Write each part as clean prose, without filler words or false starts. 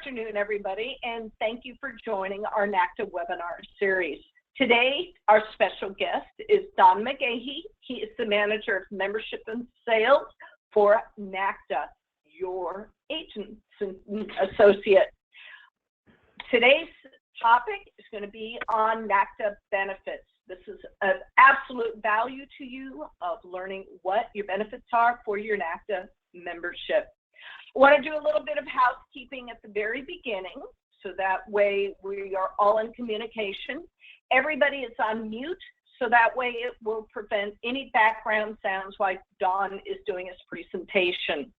afternoon, everybody, and thank you for joining our NACTA webinar series. Today, our special guest is Don McGahee. He is the Manager of Membership and Sales for NACTA, your agent associate. Today's topic is going to be on NACTA benefits. This is an absolute value to you of learning what your benefits are for your NACTA membership. I want to do a little bit of housekeeping at the very beginning, so that way we are all in communication. Everybody is on mute, so that way it will prevent any background sounds like Don is doing his presentation.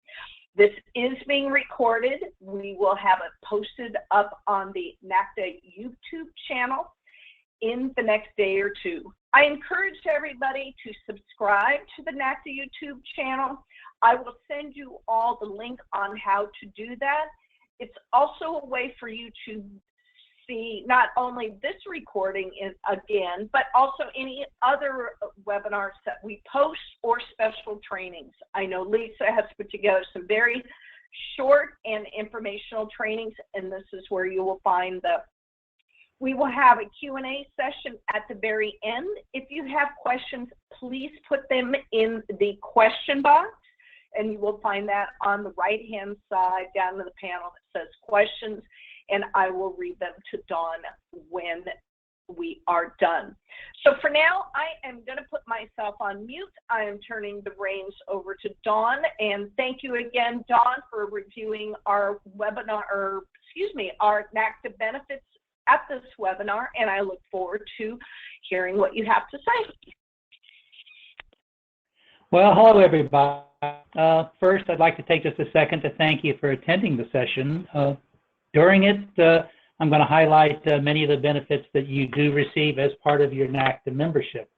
This is being recorded. We will have it posted up on the NACTA YouTube channel in the next day or two. I encourage everybody to subscribe to the NACTA YouTube channel. I will send you all the link on how to do that. It's also a way for you to see not only this recording again, but also any other webinars that we post or special trainings. I know Lisa has put together some very short and informational trainings, and this is where you will find them. We will have a Q&A session at the very end. If you have questions, please put them in the question box, and you will find that on the right-hand side down in the panel that says questions, and I will read them to Dawn when we are done. So for now, I am going to put myself on mute. I am turning the reins over to Dawn, and thank you again, Dawn, for reviewing our webinar, or excuse me, our NACTA benefits at this webinar, and I look forward to hearing what you have to say. Well, hello, everybody. First, I'd like to take just a second to thank you for attending the session. During it, I'm going to highlight many of the benefits that you do receive as part of your NACTA membership.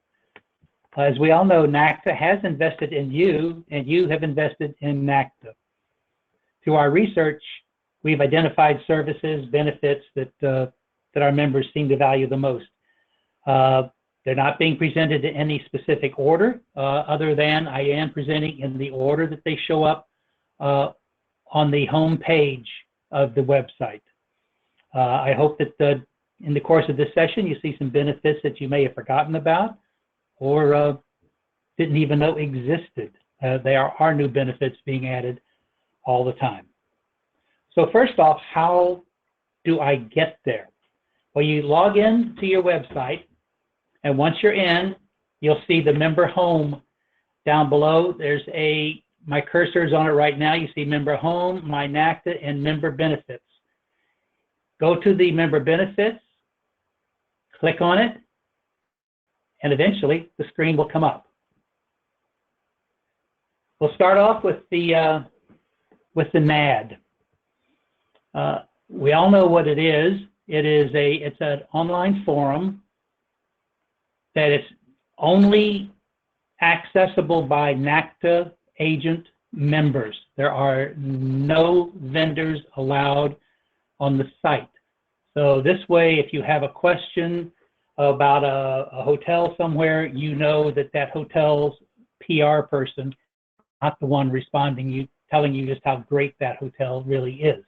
As we all know, NACTA has invested in you, and you have invested in NACTA. Through our research, we've identified services, benefits that our members seem to value the most. They're not being presented in any specific order, other than I am presenting in the order that they show up on the home page of the website. I hope that in the course of this session you see some benefits that you may have forgotten about or didn't even know existed. There are new benefits being added all the time. So first off, how do I get there? Well, you log in to your website, and once you're in, you'll see the member home down below. There's my cursor's on it right now. You see member home, my NACTA, and member benefits. Go to the member benefits, click on it, and eventually the screen will come up. We'll start off with the NAD. We all know what it is. It's an online forum that is only accessible by NACTA agent members. There are no vendors allowed on the site. So this way, if you have a question about a hotel somewhere, you know that hotel's PR person, not the one responding, telling you just how great that hotel really is.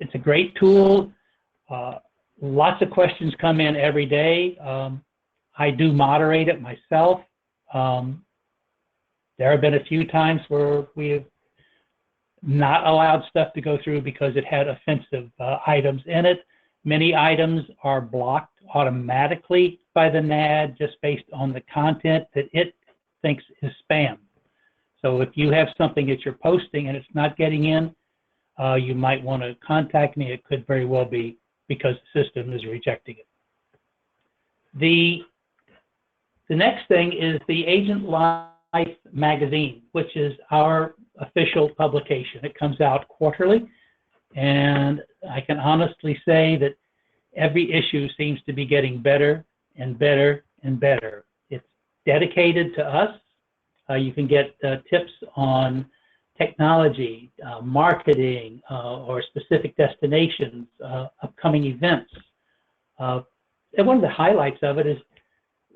It's a great tool. Lots of questions come in every day. I do moderate it myself. There have been a few times where we have not allowed stuff to go through because it had offensive items in it. Many items are blocked automatically by the NAD just based on the content that it thinks is spam. So if you have something that you're posting and it's not getting in, you might want to contact me. It could very well be because the system is rejecting it. The next thing is the Agent Life magazine, which is our official publication. It comes out quarterly, and I can honestly say that every issue seems to be getting better and better and better. It's dedicated to us. You can get tips on technology, marketing, or specific destinations, upcoming events. And one of the highlights of it is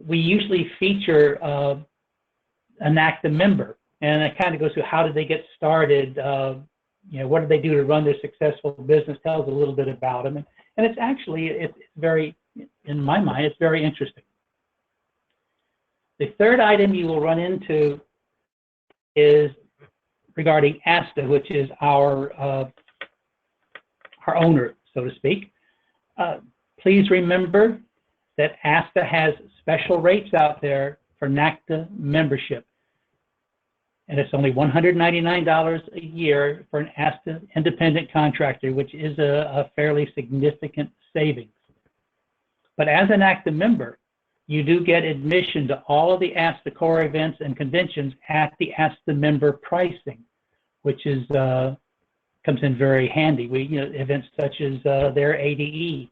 we usually feature a NACTA member, and it kind of goes through how did they get started what do they do to run their successful business, tells a little bit about them. And it's actually, it's very, in my mind, it's very interesting. The third item you will run into is regarding Asta, which is our owner, so to speak. Please remember that Asta has special rates out there for NACTA membership. And it's only $199 a year for an Asta independent contractor, which is a fairly significant savings. But as an NACTA member, you do get admission to all of the Asta core events and conventions at the Asta member pricing, which is comes in very handy. Events such as their ADE,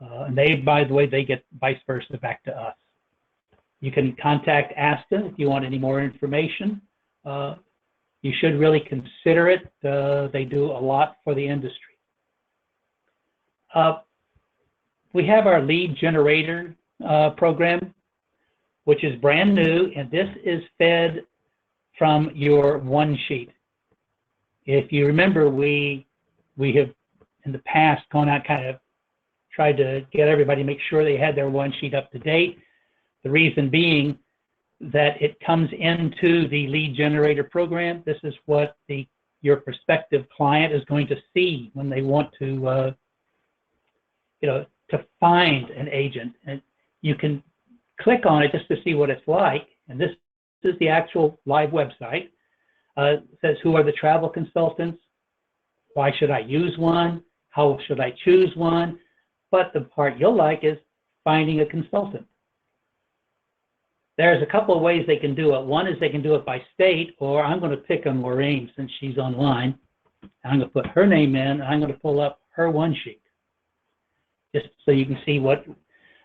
and they, by the way, they get vice versa back to us. You can contact Asta if you want any more information. You should really consider it. They do a lot for the industry. We have our lead generator program, which is brand new, and this is fed from your one sheet. If you remember, we have in the past gone out, kind of tried to get everybody to make sure they had their one sheet up to date. The reason being that it comes into the lead generator program. This is what your prospective client is going to see when they want to to find an agent. And you can click on it just to see what it's like. And this is the actual live website. It says, who are the travel consultants? Why should I use one? How should I choose one? But the part you'll like is finding a consultant. There's a couple of ways they can do it. One is they can do it by state, or I'm going to pick on Lorraine since she's online. I'm going to put her name in, and I'm going to pull up her one sheet, just so you can see what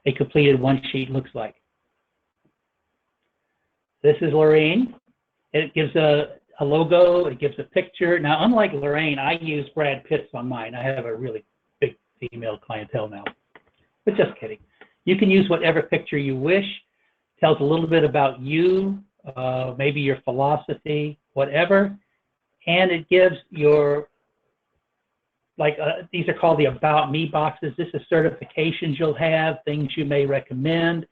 a completed one sheet looks like. This is Lorraine. It gives a logo, it gives a picture. Now, unlike Lorraine, I use Brad Pitt's on mine. I have a really big female clientele now, but just kidding. You can use whatever picture you wish. Tells a little bit about you, maybe your philosophy, whatever, and it gives your, these are called the About Me boxes. This is certifications you'll have, things you may recommend,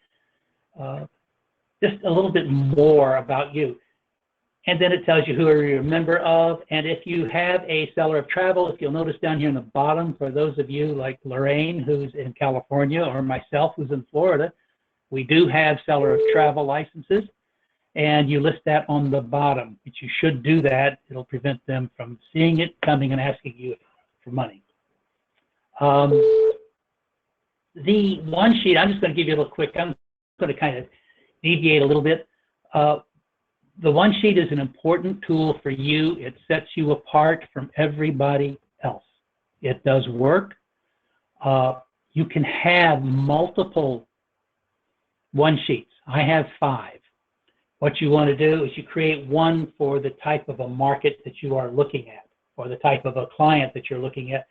just a little bit more about you. And then it tells you who you're a member of, and if you have a seller of travel, if you'll notice down here in the bottom, for those of you like Lorraine, who's in California, or myself, who's in Florida, we do have seller of travel licenses, and you list that on the bottom, but you should do that. It'll prevent them from seeing it, coming and asking you for money. The one sheet, I'm just going to give you a little quick, I'm going to kind of deviate a little bit. The one sheet is an important tool for you. It sets you apart from everybody else. It does work. You can have multiple one sheets. I have 5. What you want to do is you create one for the type of a market that you are looking at, or the type of a client that you're looking at.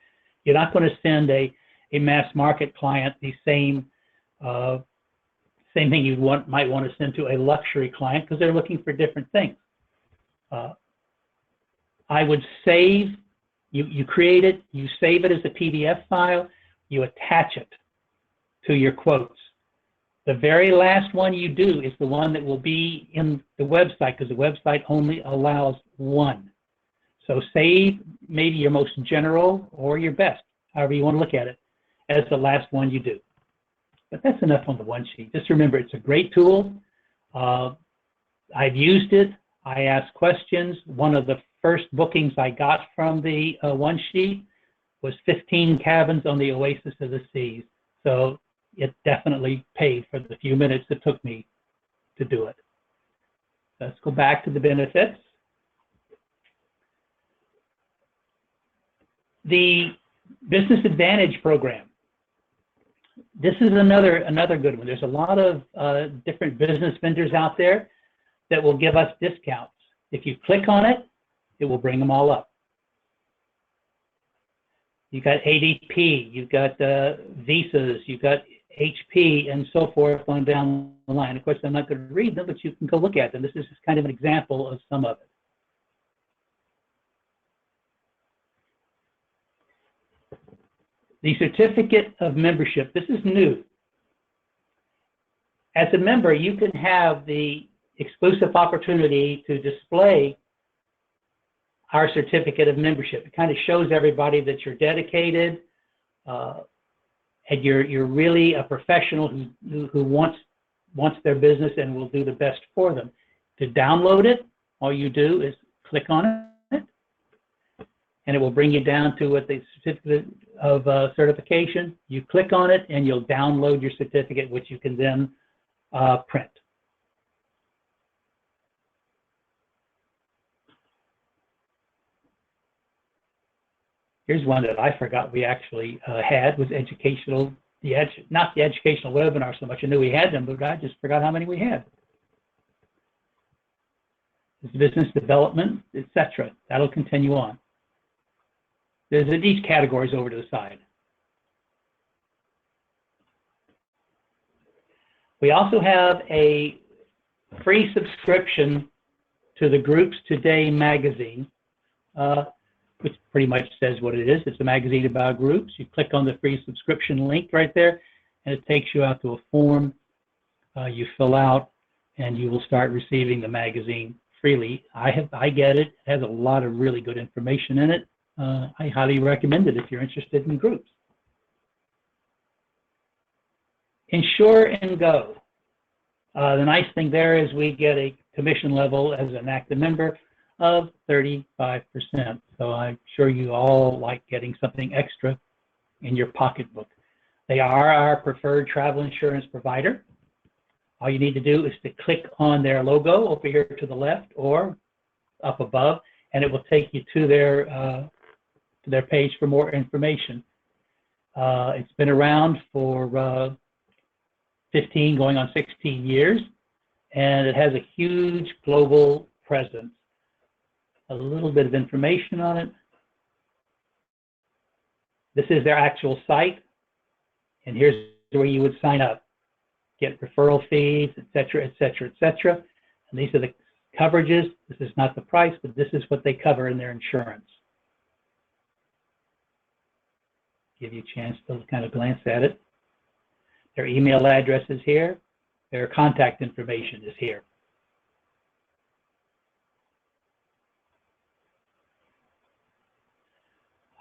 You're not going to send a mass market client the same thing you might want to send to a luxury client, because they're looking for different things. I would save, you create it, you save it as a PDF file, you attach it to your quotes. The very last one you do is the one that will be in the website, because the website only allows one. So save maybe your most general or your best, however you want to look at it, as the last one you do. But that's enough on the one sheet. Just remember, it's a great tool. I've used it. I ask questions. One of the first bookings I got from the one sheet was 15 cabins on the Oasis of the Seas. So it definitely paid for the few minutes it took me to do it. Let's go back to the benefits. The Business Advantage program. This is another good one. There's a lot of different business vendors out there that will give us discounts. If you click on it, it will bring them all up. You've got ADP, you've got Visas, you've got HP, and so forth on down the line. Of course, I'm not going to read them, but you can go look at them. This is just kind of an example of some of it. The certificate of membership, this is new. As a member, you can have the exclusive opportunity to display our certificate of membership. It kind of shows everybody that you're dedicated and you're really a professional who wants their business and will do the best for them. To download it, all you do is click on it, and it will bring you down to what the certificate of certification. You click on it, and you'll download your certificate, which you can then print. Here's one that I forgot we actually had, was educational, not the educational webinar so much. I knew we had them, but I just forgot how many we had. It's business development, etc. That'll continue on. There's these categories over to the side. We also have a free subscription to the Groups Today magazine, which pretty much says what it is. It's a magazine about groups. You click on the free subscription link right there, and it takes you out to a form you fill out, and you will start receiving the magazine freely. I get it. It has a lot of really good information in it. I highly recommend it if you're interested in groups. Insure and Go. The nice thing there is we get a commission level as an NACTA member of 35%. So I'm sure you all like getting something extra in your pocketbook. They are our preferred travel insurance provider. All you need to do is to click on their logo over here to the left or up above, and it will take you to their page for more information. It's been around for 15, going on 16 years, and it has a huge global presence. A little bit of information on it. This is their actual site, and here's where you would sign up, get referral fees, etc., etc., etc. And these are the coverages. This is not the price, but this is what they cover in their insurance. Give you a chance to kind of glance at it. Their email address is here. Their contact information is here.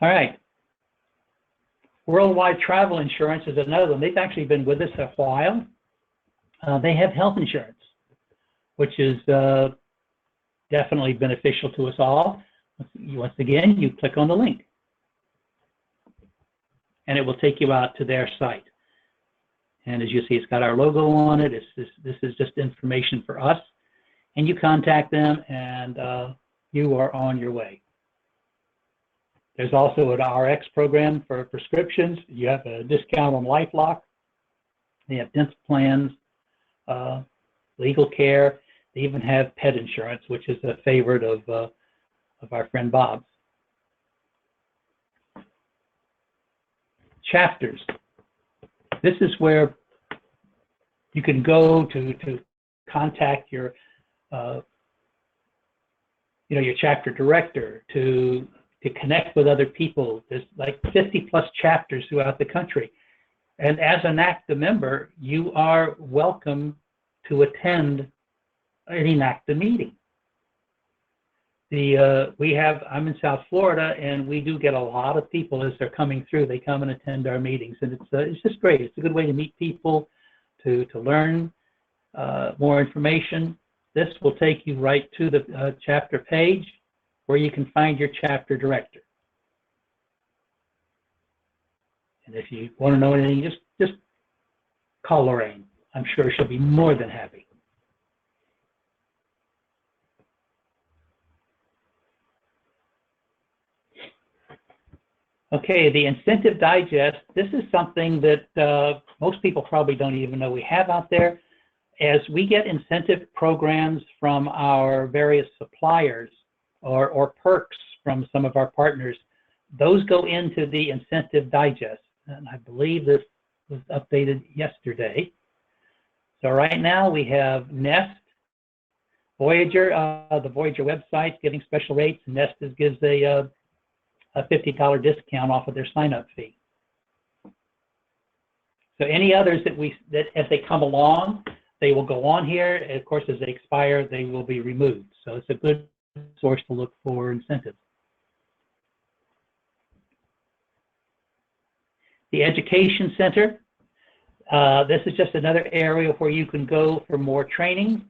All right. Worldwide Travel Insurance is another one. They've actually been with us a while. They have health insurance, which is definitely beneficial to us all. Once again, you click on the link, and it will take you out to their site. And as you see, it's got our logo on it. This is just information for us. And you contact them, and you are on your way. There's also an RX program for prescriptions. You have a discount on LifeLock. They have dental plans, legal care. They even have pet insurance, which is a favorite of our friend Bob's. Chapters. This is where you can go to contact your your chapter director, to connect with other people. There's like 50 plus chapters throughout the country. And as an NACTA member, you are welcome to attend any NACTA meeting. I'm in South Florida, and we do get a lot of people as they're coming through. They come and attend our meetings, and it's just great. It's a good way to meet people, to learn more information. This will take you right to the chapter page where you can find your chapter director. And if you want to know anything, just call Lorraine. I'm sure she'll be more than happy. Okay, the Incentive Digest. This is something that most people probably don't even know we have out there. As we get incentive programs from our various suppliers or perks from some of our partners, those go into the Incentive Digest. And I believe this was updated yesterday. So right now we have Nest, Voyager, the Voyager website giving special rates. Nest gives a $50 discount off of their sign-up fee. So any others that as they come along, they will go on here. And of course, as they expire, they will be removed. So it's a good source to look for incentives. The Education Center. This is just another area where you can go for more training.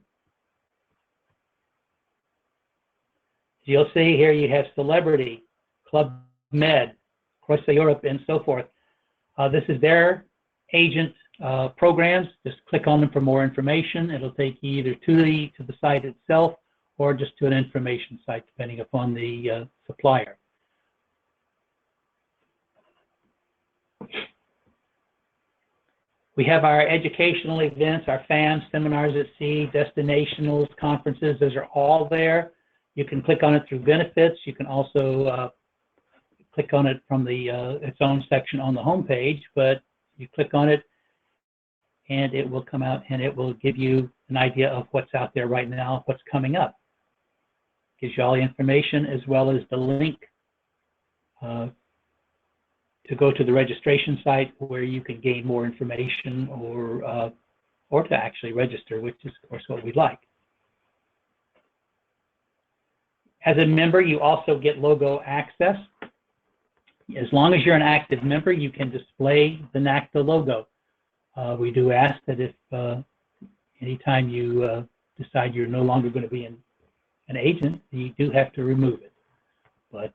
You'll see here you have Celebrity, Club Med, Cross Europe, and so forth. This is their agent programs. Just click on them for more information. It'll take you either to the site itself or just to an information site, depending upon the supplier. We have our educational events, our FAMs, seminars at sea, destinationals, conferences. Those are all there. You can click on it through benefits. You can also click on it from the its own section on the home page, but you click on it and it will come out and it will give you an idea of what's out there right now, what's coming up. Gives you all the information as well as the link to go to the registration site where you can gain more information or to actually register, which is of course what we'd like. As a member, you also get logo access. As long as you're an active member, you can display the NACTA logo. We do ask that if anytime you decide you're no longer going to be an agent, you do have to remove it. But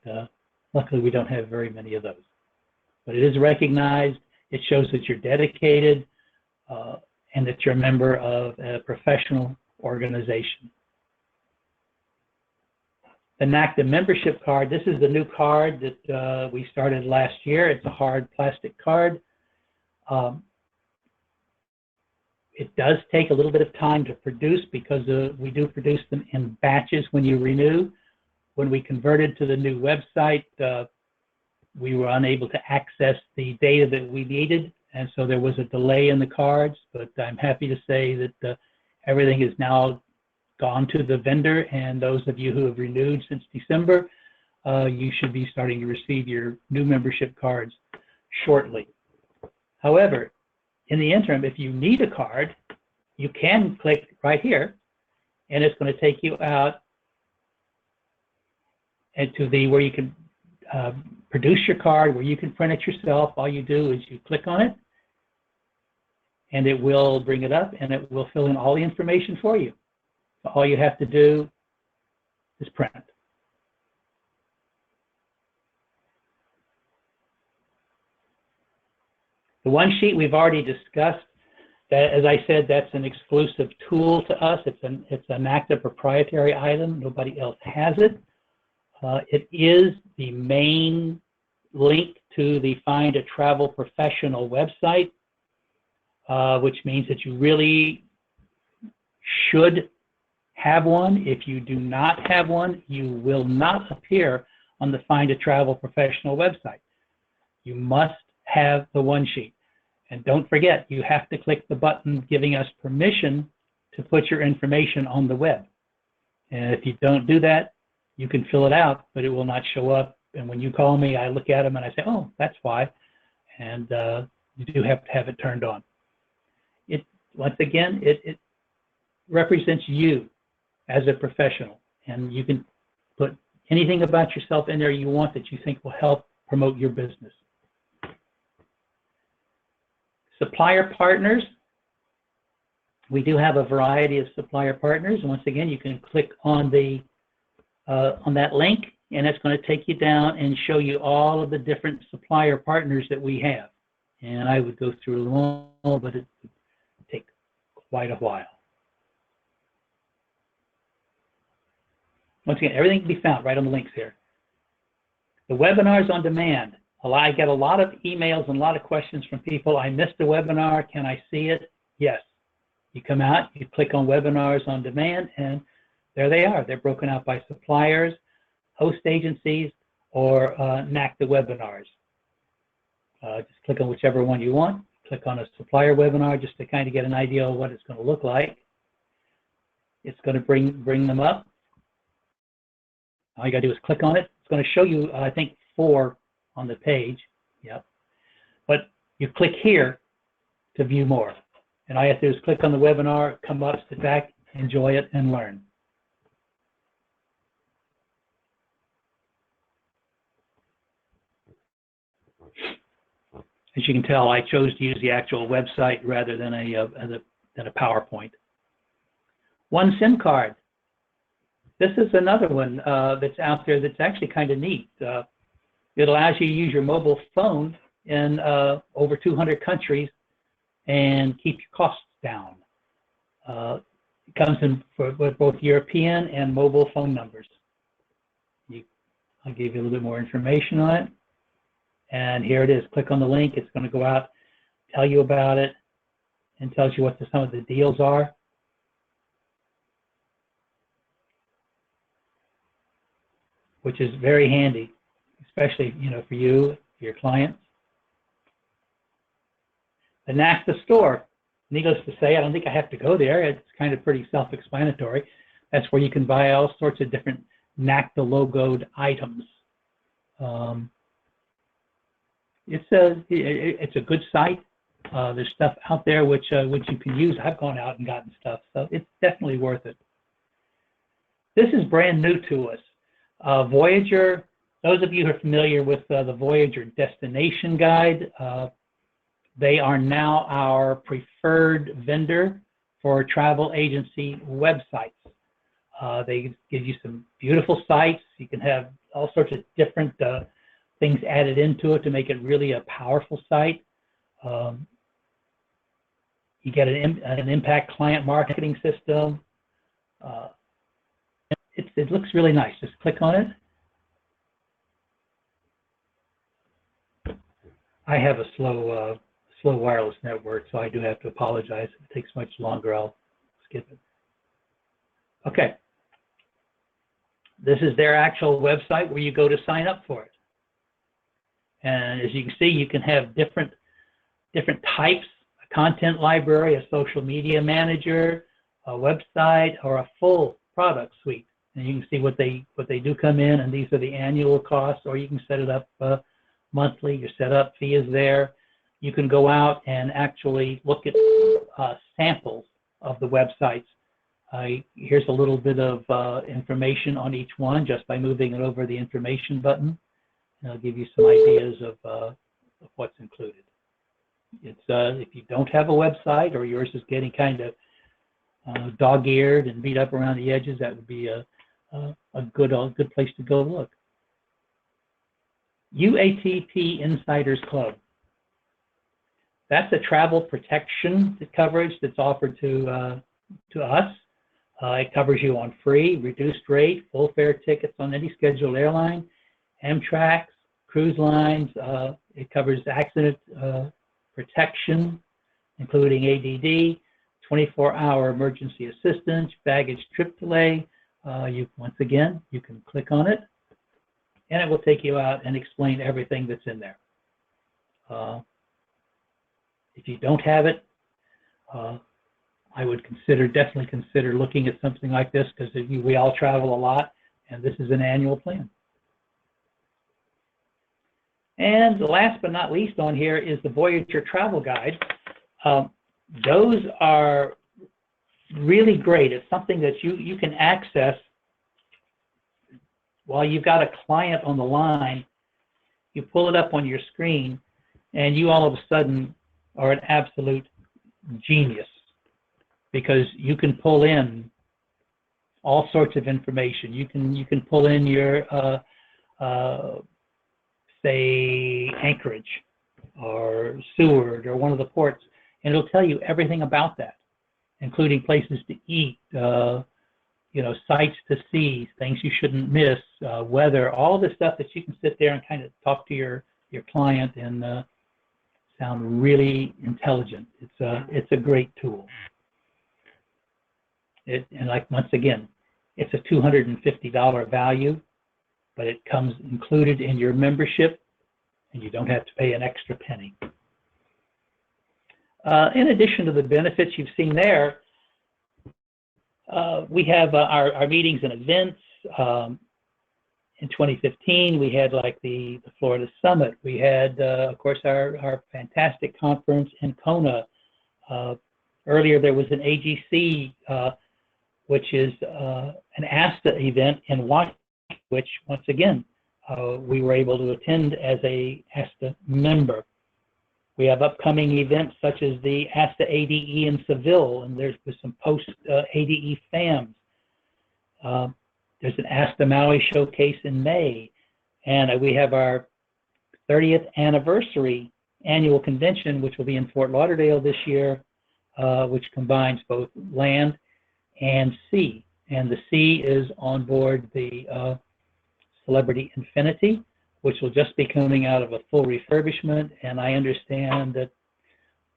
luckily, we don't have very many of those. But it is recognized. It shows that you're dedicated and that you're a member of a professional organization. The NACTA membership card, this is the new card that we started last year. It's a hard plastic card. It does take a little bit of time to produce because we do produce them in batches when you renew. When we converted to the new website, we were unable to access the data that we needed, and so there was a delay in the cards, but I'm happy to say that everything is now gone to the vendor, and those of you who have renewed since December, you should be starting to receive your new membership cards shortly. However, in the interim, if you need a card, you can click right here, and it's going to take you out and to where you can produce your card, where you can print it yourself. All you do is you click on it, and it will bring it up, and it will fill in all the information for you. So all you have to do is print. The one sheet we've already discussed. That, as I said, that's an exclusive tool to us. It's a NACTA proprietary item. Nobody else has it. It is the main link to the Find a Travel Professional website, which means that you really should have one. If you do not have one, you will not appear on the Find a Travel Professional website. You must have the one sheet. And don't forget, you have to click the button giving us permission to put your information on the web. And if you don't do that, you can fill it out, but it will not show up. And when you call me, I look at them and I say, oh, that's why. And you do have to have it turned on. Once again, it represents you as a professional. And you can put anything about yourself in there you want that you think will help promote your business. Supplier partners. We do have a variety of supplier partners. And once again, you can click on that link, and it's going to take you down and show you all of the different supplier partners that we have. And I would go through them all, but it would take quite a while. Once again, everything can be found right on the links here. The webinars on demand. I get a lot of emails and a lot of questions from people. I missed a webinar. Can I see it? Yes. You come out, you click on webinars on demand, and there they are. They're broken out by suppliers, host agencies, or NACTA webinars. Just click on whichever one you want. Click on a supplier webinar just to kind of get an idea of what it's going to look like. It's going to bring them up. All you got to do is click on it. It's going to show you, I think, 4 on the page. Yep. But you click here to view more. And all you have to do is click on the webinar, come up, sit back, enjoy it, and learn. As you can tell, I chose to use the actual website rather than a PowerPoint. One SIM card. This is another one that's out there that's actually kind of neat. It allows you to use your mobile phone in over 200 countries and keep your costs down. It comes in with both European and mobile phone numbers. I'll give you a little bit more information on it. And here it is. Click on the link. It's going to go out, tell you about it, and tells you what some of the deals are. Which is very handy, especially for you, your clients. The NACTA store. Needless to say, I don't think I have to go there. It's kind of pretty self-explanatory. That's where you can buy all sorts of different NACTA logoed items. It's a good site. There's stuff out there which you can use. I've gone out and gotten stuff, so it's definitely worth it. This is brand new to us. Voyager. Those of you who are familiar with the Voyager destination guide, they are now our preferred vendor for travel agency websites. They give you some beautiful sites. You can have all sorts of different things added into it to make it really a powerful site. You get an impact client marketing system. It looks really nice. Just click on it. I have a slow wireless network, so I do have to apologize. If it takes much longer, I'll skip it. Okay. This is their actual website where you go to sign up for it. And as you can see, you can have different types, a content library, a social media manager, a website, or a full product suite. And you can see what they do come in, and these are the annual costs, or you can set it up monthly. Your setup fee is there. You can go out and actually look at samples of the websites. Here's a little bit of information on each one just by moving it over the information button. And I'll give you some ideas of what's included. It's if you don't have a website or yours is getting kind of dog-eared and beat up around the edges, that would be a good place to go look. UATP Insiders Club. That's a travel protection coverage that's offered to us. It covers you on free, reduced rate, full fare tickets on any scheduled airline, Amtrak, cruise lines. It covers accident protection, including ADD, 24-hour emergency assistance, baggage trip delay. Once again, you can click on it, and it will take you out and explain everything that's in there. If you don't have it, I would definitely consider looking at something like this, because we all travel a lot, and this is an annual plan. And last but not least on here is the Voyager Travel Guide. Those are really great. It's something that you can access while you've got a client on the line. You pull it up on your screen, and you all of a sudden are an absolute genius, because you can pull in all sorts of information. You can pull in your say Anchorage or Seward or one of the ports, and it'll tell you everything about that, including places to eat, sights to see, things you shouldn't miss, weather, all the stuff that you can sit there and kind of talk to your client and sound really intelligent. It's a great tool. Once again, it's a $250 value, but it comes included in your membership, and you don't have to pay an extra penny. In addition to the benefits you've seen there, we have our meetings and events. In 2015, we had the Florida Summit. We had, of course, our fantastic conference in Kona Earlier there was an AGC, which is an Asta event in Washington, which once again we were able to attend as a Asta member. We have upcoming events such as the Asta ADE in Seville, and there's some post-ADE FAMs. There's an Asta Maui showcase in May, and we have our 30th anniversary annual convention, which will be in Fort Lauderdale this year, which combines both land and sea. And the sea is on board the Celebrity Infinity, which will just be coming out of a full refurbishment. And I understand that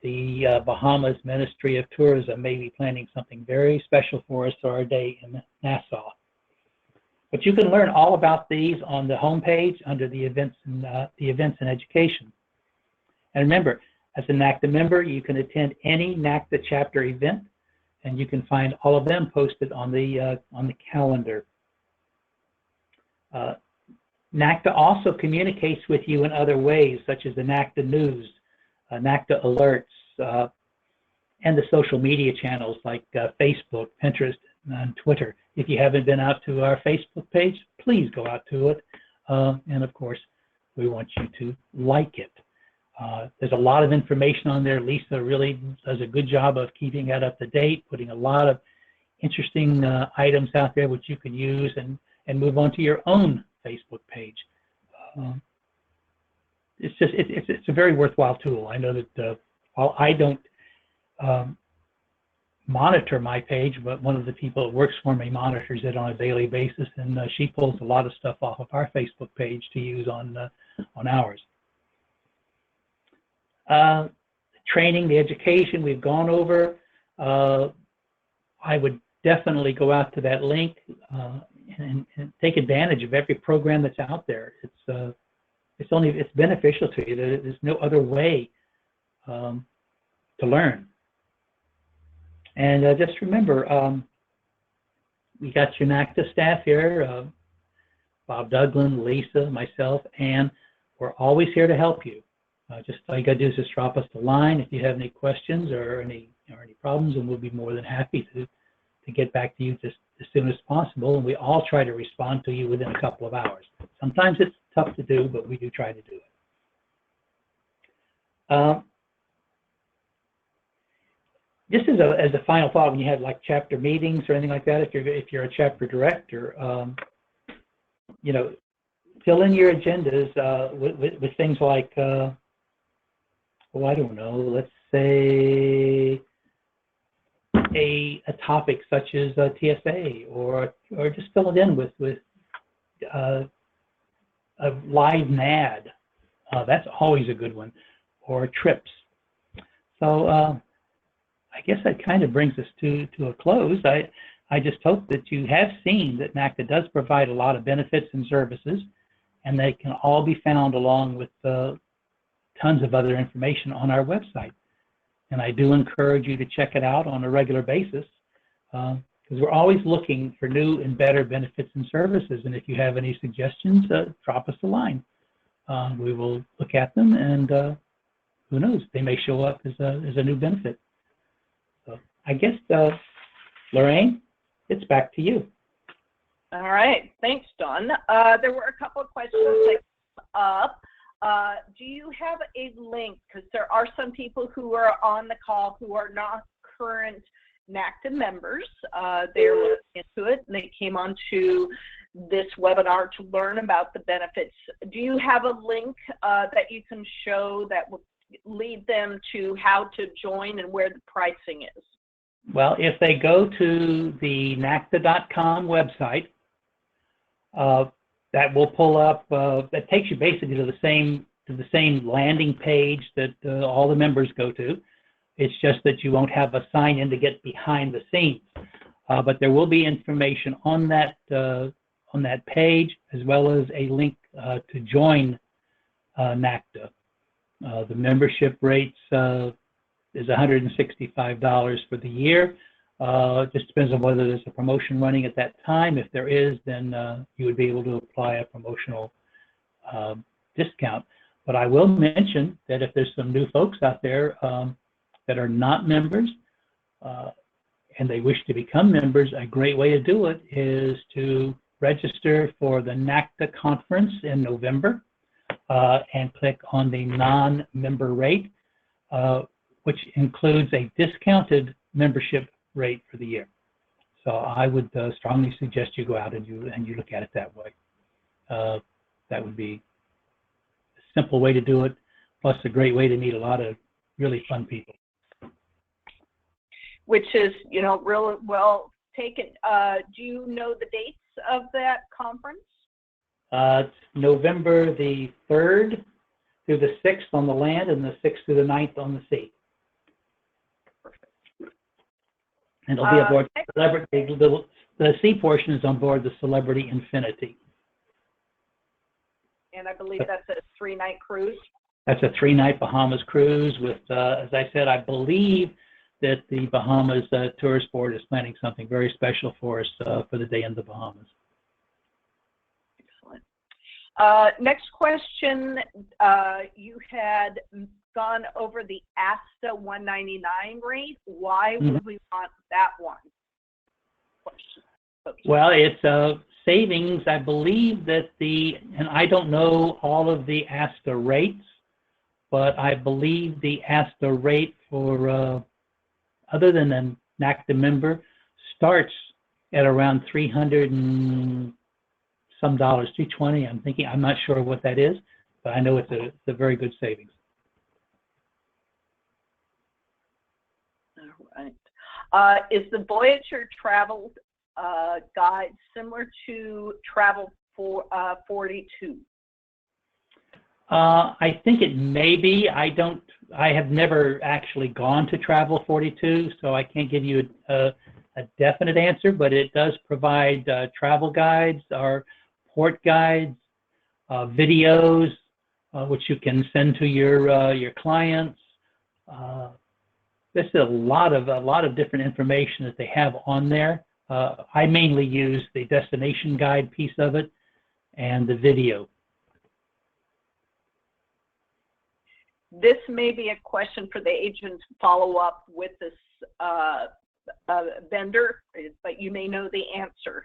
the Bahamas Ministry of Tourism may be planning something very special for us for our day in Nassau. But you can learn all about these on the homepage under the events and education. And remember, as a NACTA member, you can attend any NACTA chapter event, and you can find all of them posted on the calendar. NACTA also communicates with you in other ways, such as the NACTA news, NACTA alerts, and the social media channels like Facebook, Pinterest, and Twitter. If you haven't been out to our Facebook page, please go out to it. And of course, we want you to like it. There's a lot of information on there. Lisa really does a good job of keeping that up to date, putting a lot of interesting items out there which you can use and move on to your own Facebook page. It's a very worthwhile tool. I know that while I don't monitor my page, but one of the people that works for me monitors it on a daily basis, and she pulls a lot of stuff off of our Facebook page to use on ours. Training, the education we've gone over. I would definitely go out to that link and take advantage of every program that's out there. It's beneficial to you. There's no other way to learn. And just remember, we got your NACTA staff here, Bob Douglin, Lisa, myself, and we're always here to help you. Just all you got to do is just drop us a line if you have any questions or any problems, and we'll be more than happy to get back to you just as soon as possible. And we all try to respond to you within a couple of hours. Sometimes it's tough to do, but we do try to do it. Just as a final thought, when you have like chapter meetings or anything like that, if you're a chapter director, fill in your agendas with things like, I don't know, let's say a topic such as TSA, or just fill it in with a live NAD. That's always a good one, or trips. So I guess that kind of brings us to a close. I just hope that you have seen that NACTA does provide a lot of benefits and services, and they can all be found along with tons of other information on our website. And I do encourage you to check it out on a regular basis, because we're always looking for new and better benefits and services. And if you have any suggestions, drop us a line. We will look at them, and who knows, they may show up as a new benefit. So I guess, Lorraine, it's back to you. All right. Thanks, Don. There were a couple of questions that came up. Do you have a link? Because there are some people who are on the call who are not current NACTA members. They're looking into it, and they came onto this webinar to learn about the benefits. Do you have a link that you can show that will lead them to how to join and where the pricing is? Well, if they go to the NACTA.com website, that will pull up. That takes you basically to the same landing page that all the members go to. It's just that you won't have a sign in to get behind the scenes. But there will be information on that page, as well as a link to join NACTA. The membership rates is $165 for the year. Just depends on whether there's a promotion running at that time. If there is, then you would be able to apply a promotional discount. But I will mention that if there's some new folks out there that are not members and they wish to become members, a great way to do it is to register for the NACTA conference in November and click on the non-member rate, which includes a discounted membership rate for the year. So I would strongly suggest you go out and you look at it that way. That would be a simple way to do it, plus a great way to meet a lot of really fun people. Which is, really well taken. Do you know the dates of that conference? It's November the 3rd through the 6th on the land and the 6th through the 9th on the sea. Perfect. And it'll be aboard the sea portion is on board the Celebrity Infinity. And I believe that's a 3-night cruise? That's a 3-night Bahamas cruise with, as I said, I believe that the Bahamas Tourist Board is planning something very special for us for the day in the Bahamas. Excellent. Next question, you had gone over the Asta 199 rate. Why would we want that one? Well, it's savings. I believe that and I don't know all of the Asta rates, but I believe the Asta rate for other than a NACTA member, starts at around $300 and some dollars, $220. I'm not sure what that is, but I know it's a very good savings. All right. Is the Voyager travel guide similar to Travel 42? I think it may be. I have never actually gone to Travel 42, so I can't give you a definite answer, but it does provide travel guides or port guides, videos, which you can send to your clients. There's a lot of different information that they have on there. I mainly use the destination guide piece of it and the video. This may be a question for the agent to follow up with this vendor, but you may know the answer.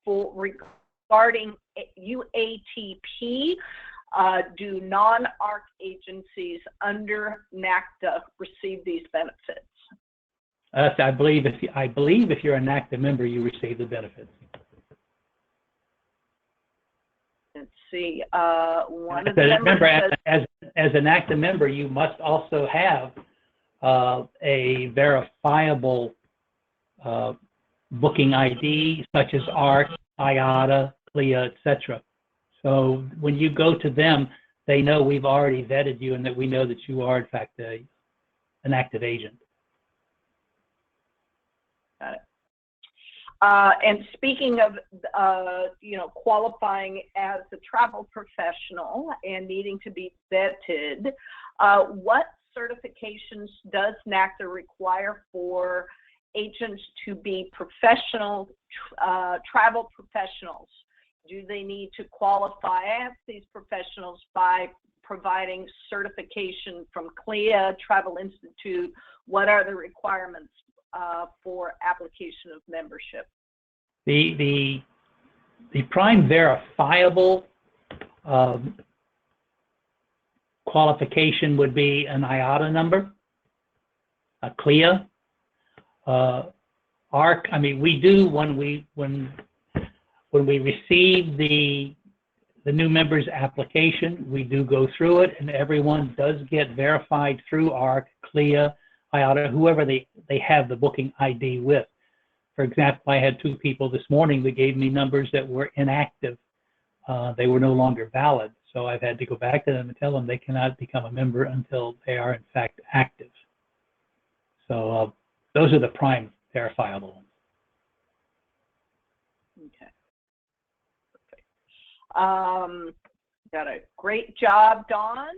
Regarding UATP, do non-ARC agencies under NACTA receive these benefits? I believe if you're a NACTA member, you receive the benefits. Let's see. One of the members says, as an NACTA member, you must also have a verifiable booking ID, such as ARC, IATA, CLIA, etc. So when you go to them, they know we've already vetted you and that we know that you are, in fact, an active agent. Got it. And speaking of, qualifying as a travel professional and needing to be vetted, what certifications does NACTA require for agents to be professional travel professionals? Do they need to qualify as these professionals by providing certification from CLIA, Travel Institute? What are the requirements for application of membership? The prime verifiable qualification would be an IATA number, a CLIA, ARC. I mean, we do when we receive the new members application, we do go through it, and everyone does get verified through ARC, CLIA, IATA, whoever they have the booking ID with. For example, I had 2 people this morning that gave me numbers that were inactive. They were no longer valid. So I've had to go back to them and tell them they cannot become a member until they are in fact active. So those are the prime verifiable ones. Okay. Perfect. Got a great job, Dawn.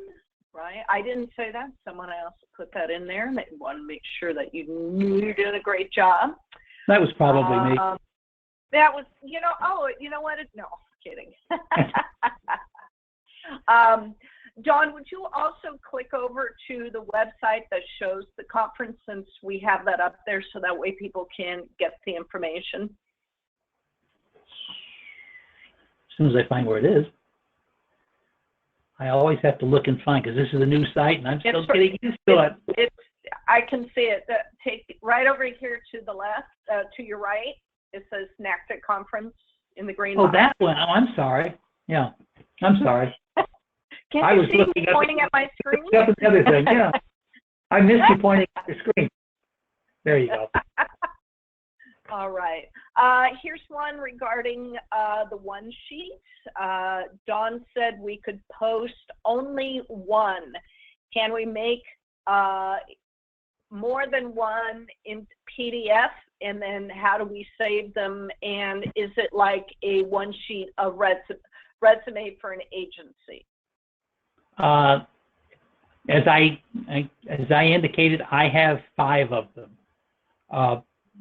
Right? I didn't say that. Someone else put that in there. And they want to make sure that you knew you're doing a great job. That was probably me. That was, you know what? No, kidding. Dawn, would you also click over to the website that shows the conference, since we have that up there, so that way people can get the information? As soon as I find where it is. I always have to look and find, because this is a new site and I'm still getting used to it. I can see it. Take right over here to the left, to your right. It says NACTA conference in the green. Oh, that one. Oh, I'm sorry. Yeah, I'm sorry. I was looking pointing at my screen. That's the other thing. Yeah, I missed you pointing at the screen. There you go. All right. Here's one regarding the one sheet. Dawn said we could post only one. Can we make more than one in PDF? And then how do we save them? And is it like a one sheet of resume for an agency? As I indicated, I have 5 of them.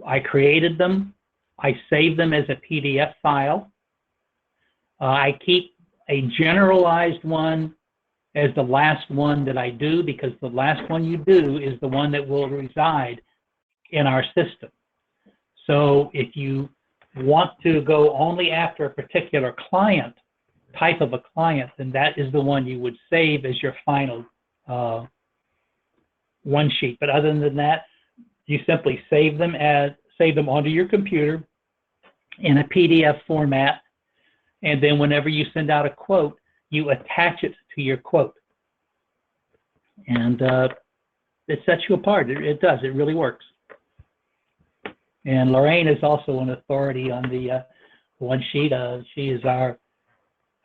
I created them. I save them as a PDF file. I keep a generalized one as the last one that I do, because the last one you do is the one that will reside in our system. So if you want to go only after a particular client, type of a client, then that is the one you would save as your final one sheet. But other than that, you simply save them onto your computer in a PDF format, and then whenever you send out a quote, you attach it to your quote, and it sets you apart. It does. It really works. And Lorraine is also an authority on the one sheet. She is our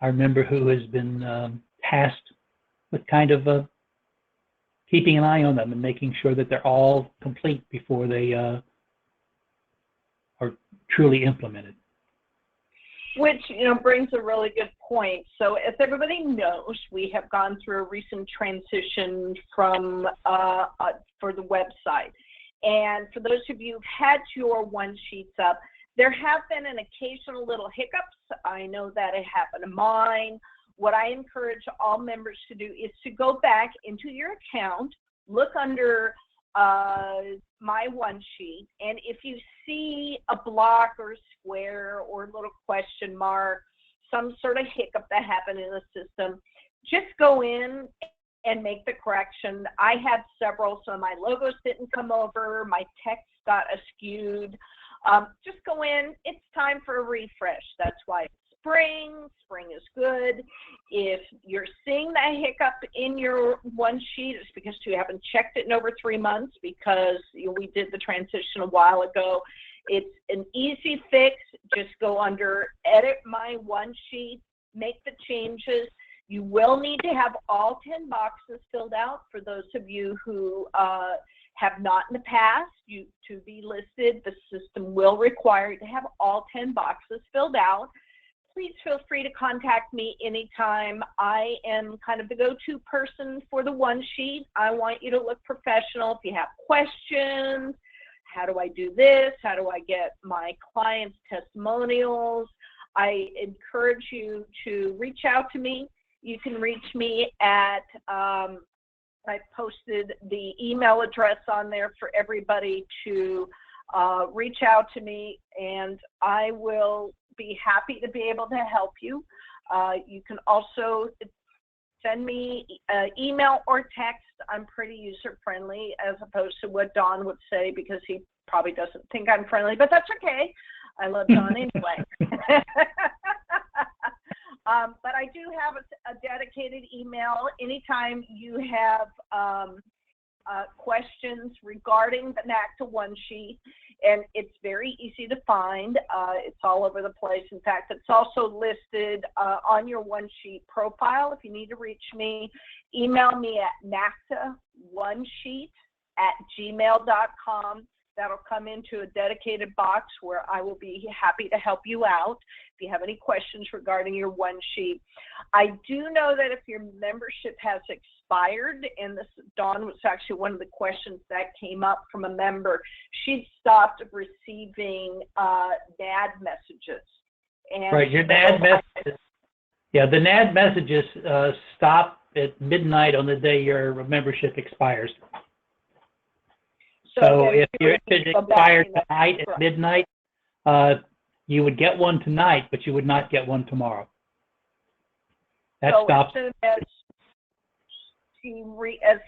member who has been tasked with kind of keeping an eye on them and making sure that they're all complete before they are truly implemented. Which, brings a really good point. So as everybody knows, we have gone through a recent transition from for the website. And for those of you who've had your one sheets up, there have been an occasional little hiccups. I know that it happened to mine. What I encourage all members to do is to go back into your account, look under my one sheet, and if you see a block or a square or a little question mark, some sort of hiccup that happened in the system, just go in and make the correction. I had several, so my logos didn't come over, my text got askewed. Just go in. It's time for a refresh. That's why it's spring. Spring is good. If you're seeing that hiccup in your one sheet, it's because you haven't checked it in over 3 months, because we did the transition a while ago. It's an easy fix. Just go under Edit My One Sheet, make the changes. You will need to have all 10 boxes filled out for those of you who have not in the past. To be listed, the system will require you to have all 10 boxes filled out. Please feel free to contact me anytime. I am kind of the go-to person for the one sheet. I want you to look professional. If you have questions, how do I do this? How do I get my clients' testimonials? I encourage you to reach out to me. You can reach me at, I posted the email address on there for everybody to reach out to me, and I will be happy to be able to help you. You can also send me email or text. I'm pretty user-friendly, as opposed to what Don would say, because he probably doesn't think I'm friendly, but that's okay. I love Don anyway. But I do have a dedicated email. Anytime you have questions regarding the NACTA one sheet, and it's very easy to find. It's all over the place. In fact, it's also listed on your one sheet profile. If you need to reach me, email me at nactaonesheet@gmail.com. That'll come into a dedicated box where I will be happy to help you out if you have any questions regarding your one sheet. I do know that if your membership has expired, and this, Dawn, was actually one of the questions that came up from a member, she'd stopped receiving NAD messages. And right, your NAD messages. Yeah, the NAD messages stop at midnight on the day your membership expires. So if it expired tonight at midnight, you would get one tonight, but you would not get one tomorrow. That stops. As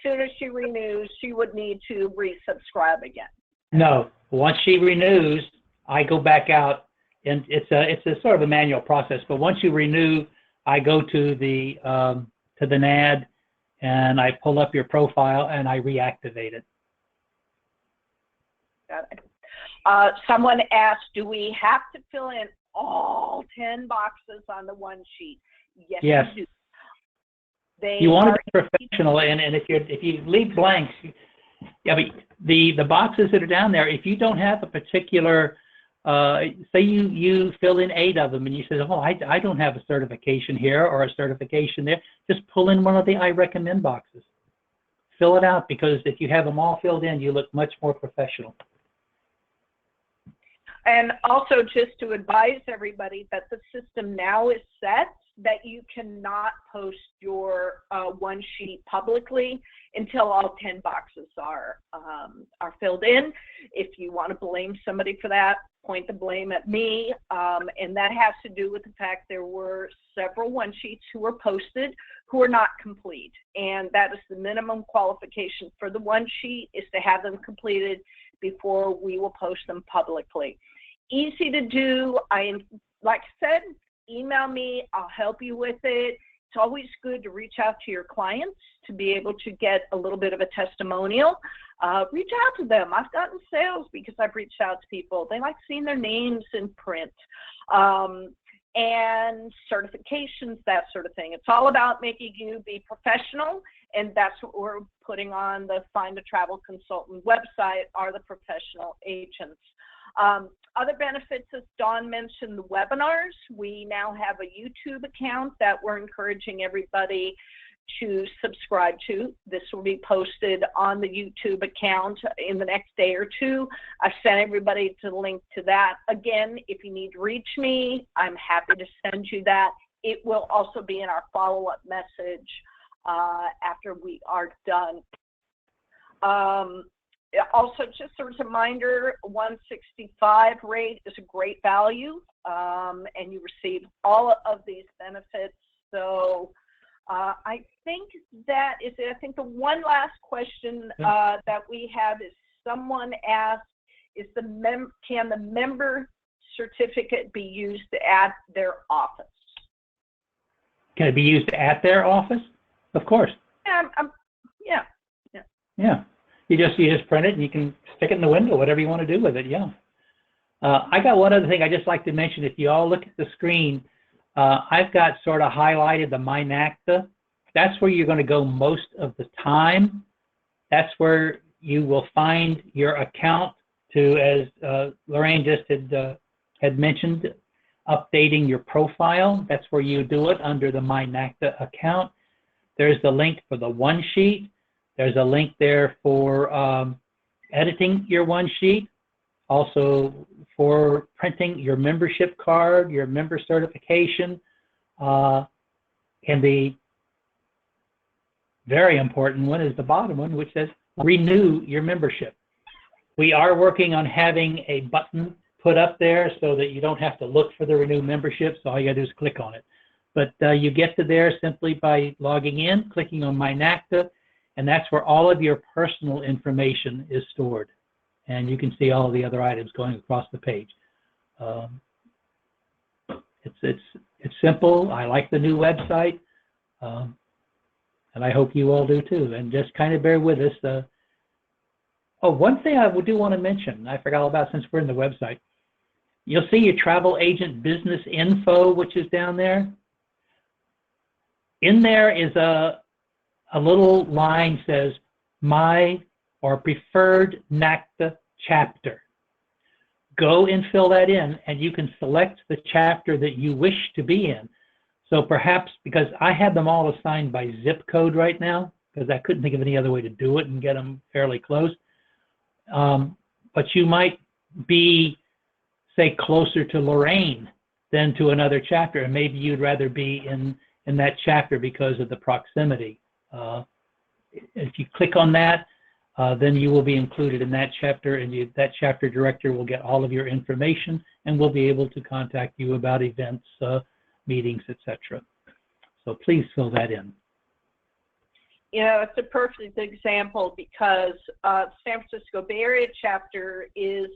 soon as she renews, she would need to resubscribe again. No, once she renews, I go back out, and it's a sort of a manual process. But once you renew, I go to the NAD, and I pull up your profile and I reactivate it. Got it. Someone asked, do we have to fill in all 10 boxes on the one sheet? Yes. You do. You want to be professional, and if you leave blanks, yeah, but the boxes that are down there, if you don't have a particular, say you fill in 8 of them, and you say, oh, I don't have a certification here or a certification there, just pull in one of the I recommend boxes. Fill it out, because if you have them all filled in, you look much more professional. And also, just to advise everybody that the system now is set that you cannot post your one sheet publicly until all 10 boxes are filled in. If you want to blame somebody for that, point the blame at me. And that has to do with the fact there were several one sheets who were posted who are not complete. And that is the minimum qualification for the one sheet, is to have them completed before we will post them publicly. Easy to do. Like I said, email me, I'll help you with it. It's always good to reach out to your clients to be able to get a little bit of a testimonial. Reach out to them. I've gotten sales because I've reached out to people. They like seeing their names in print. And certifications, that sort of thing. It's all about making you be professional, and that's what we're putting on the Find a Travel Consultant website, are the professional agents. Other benefits, as Dawn mentioned, the webinars. We now have a YouTube account that we're encouraging everybody to subscribe to. This will be posted on the YouTube account in the next day or two. I've sent everybody to the link to that. Again, if you need to reach me, I'm happy to send you that. It will also be in our follow-up message after we are done. Also, just a reminder, 165 rate is a great value, and you receive all of these benefits. So I think that is it. I think the one last question that we have is, someone asked, can the member certificate be used at their office? Can it be used at their office? Of course. Yeah. You just print it and you can stick it in the window, whatever you want to do with it, yeah. I got one other thing I'd just like to mention. If you all look at the screen, I've got sort of highlighted the My NACTA. That's where you're going to go most of the time. That's where you will find your account to, as Lorraine just had mentioned, updating your profile. That's where you do it, under the My NACTA account. There's the link for the one sheet. There's a link there for editing your one sheet, also for printing your membership card, your member certification, and the very important one is the bottom one, which says renew your membership. We are working on having a button put up there so that you don't have to look for the renew membership, so all you gotta do is click on it. But you get to there simply by logging in, clicking on My NACTA, and that's where all of your personal information is stored. And you can see all of the other items going across the page. It's simple. I like the new website, and I hope you all do too. And just kind of bear with us. One thing I do want to mention, I forgot all about since we're in the website. You'll see your travel agent business info, which is down there. In there is a little line says my or preferred NACTA chapter. Go and fill that in, and you can select the chapter that you wish to be in. So perhaps, because I have them all assigned by zip code right now, because I couldn't think of any other way to do it and get them fairly close. But you might be, say, closer to Lorraine than to another chapter, and maybe you'd rather be in in that chapter because of the proximity. If you click on that, then you will be included in that chapter, and that chapter director will get all of your information and will be able to contact you about events, meetings, etc. So please fill that in. You know, it's a perfect example because San Francisco Bay Area chapter is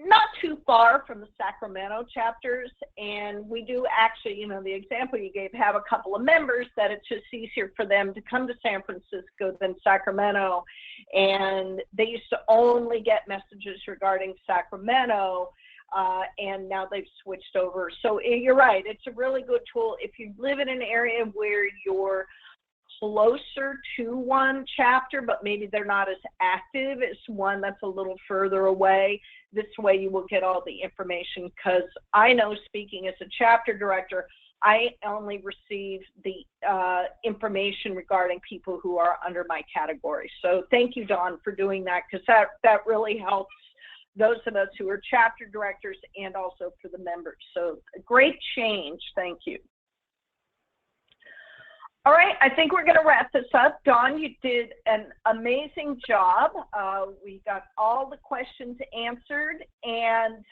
not too far from the Sacramento chapters, and we do actually, you know, the example you gave, have a couple of members that it's just easier for them to come to San Francisco than Sacramento, and they used to only get messages regarding Sacramento, and now they've switched over. So you're right, it's a really good tool if you live in an area where you're closer to one chapter, but maybe they're not as active as one that's a little further away. This way you will get all the information, because I know, speaking as a chapter director, I only receive the information regarding people who are under my category. So thank you, Dawn, for doing that, because that really helps those of us who are chapter directors and also for the members. So a great change. Thank you. All right, I think we're going to wrap this up. Dawn, you did an amazing job. We got all the questions answered, and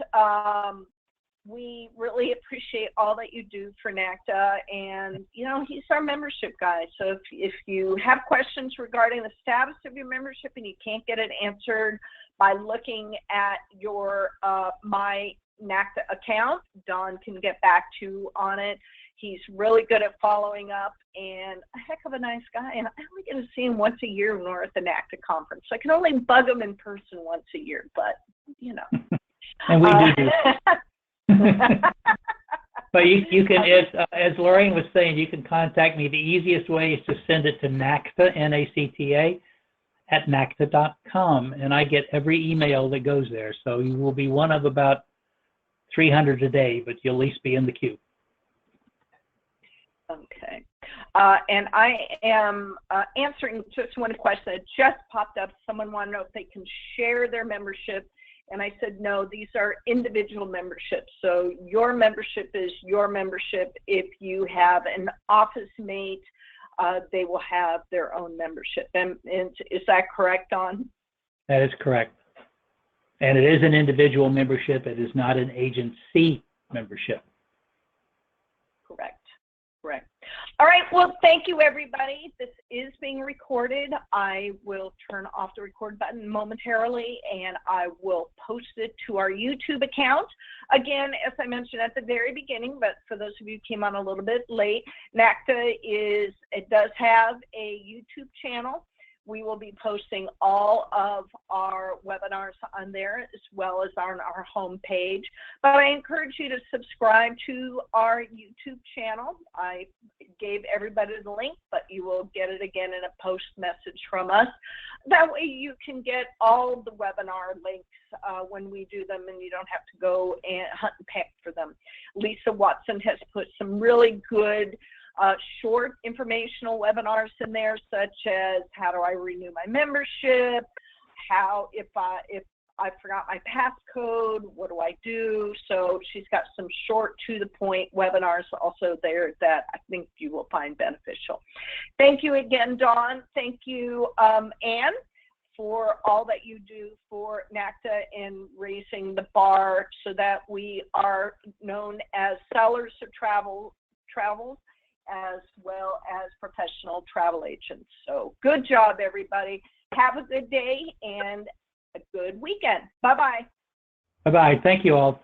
we really appreciate all that you do for NACTA. And, you know, he's our membership guy. So if you have questions regarding the status of your membership and you can't get it answered by looking at your My NACTA account, Dawn can get back to you on it. He's really good at following up and a heck of a nice guy. And I only get to see him once a year when we're at the NACTA conference. So I can only bug him in person once a year, but, you know. And we do. But you can, as Lorraine was saying, you can contact me. The easiest way is to send it to NACTA, N-A-C-T-A, at NACTA.com. And I get every email that goes there. So you will be one of about 300 a day, but you'll at least be in the queue. Okay. And I am answering just one question that just popped up. Someone wanted to know if they can share their membership. And I said, no, these are individual memberships. So your membership is your membership. If you have an office mate, they will have their own membership. And is that correct, Don? That is correct. And it is an individual membership. It is not an agency membership. Correct. Correct. All right. Well, thank you, everybody. This is being recorded. I will turn off the record button momentarily, and I will post it to our YouTube account. Again, as I mentioned at the very beginning, but for those of you who came on a little bit late, NACTA does have a YouTube channel. We will be posting all of our webinars on there, as well as on our home page. But I encourage you to subscribe to our YouTube channel. I gave everybody the link, but you will get it again in a post message from us. That way you can get all the webinar links when we do them, and you don't have to go and hunt and peck for them. Lisa Watson has put some really good short informational webinars in there, such as how do I renew my membership, how if I forgot my passcode, what do I do? So she's got some short to the point webinars also there that I think you will find beneficial. Thank you again, Dawn. Thank you, Anne, for all that you do for NACTA in raising the bar so that we are known as sellers of travels as well as professional travel agents. So good job, everybody. Have a good day and a good weekend. Bye-bye. Bye-bye. Thank you all.